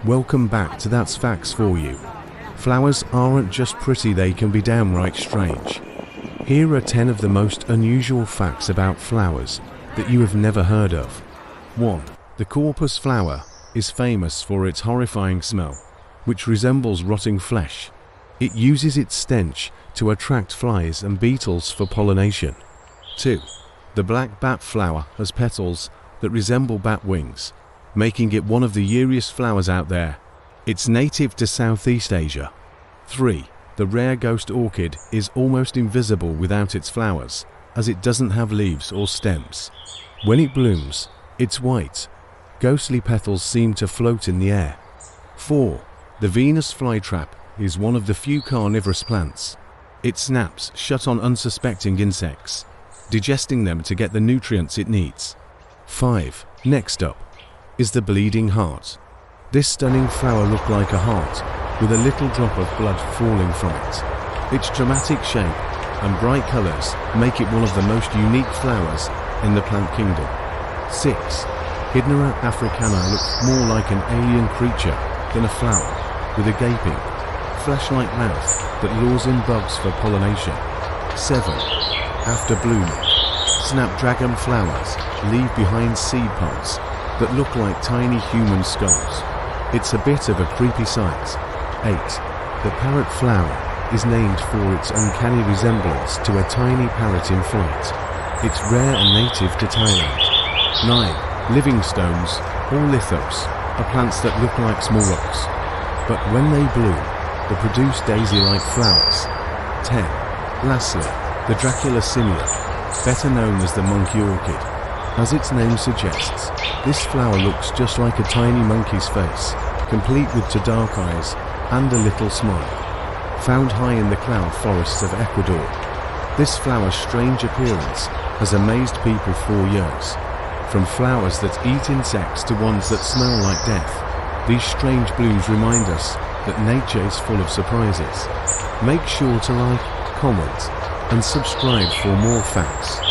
Welcome back to That's Facts For You. Flowers aren't just pretty, they can be downright strange. Here are 10 of the most unusual facts about flowers that you have never heard of. 1. The corpus flower is famous for its horrifying smell, which resembles rotting flesh. It uses its stench to attract flies and beetles for pollination. 2. The black bat flower has petals that resemble bat wings, making it one of the eeriest flowers out there. It's native to Southeast Asia. 3. The rare ghost orchid is almost invisible without its flowers, as it doesn't have leaves or stems. When it blooms, it's white. Ghostly petals seem to float in the air. 4. The Venus flytrap is one of the few carnivorous plants. It snaps shut on unsuspecting insects, digesting them to get the nutrients it needs. 5. Next up is the bleeding heart. This stunning flower looks like a heart with a little drop of blood falling from it. Its dramatic shape and bright colors make it one of the most unique flowers in the plant kingdom. 6. Hydnora africana looks more like an alien creature than a flower, with a gaping, flesh-like mouth that lures in bugs for pollination. 7. After blooming, Snapdragon flowers leave behind seed pods that look like tiny human skulls. It's a bit of a creepy sight. 8. The parrot flower is named for its uncanny resemblance to a tiny parrot in flight. It's rare and native to Thailand. 9. Living stones, or lithops, are plants that look like small rocks, but when they bloom, they produce daisy-like flowers. 10. Lastly, the Dracula simula, better known as the monkey orchid. As its name suggests, this flower looks just like a tiny monkey's face, complete with two dark eyes and a little smile. Found high in the cloud forests of Ecuador, this flower's strange appearance has amazed people for years. From flowers that eat insects to ones that smell like death, these strange blooms remind us that nature is full of surprises. Make sure to like, comment, and subscribe for more facts.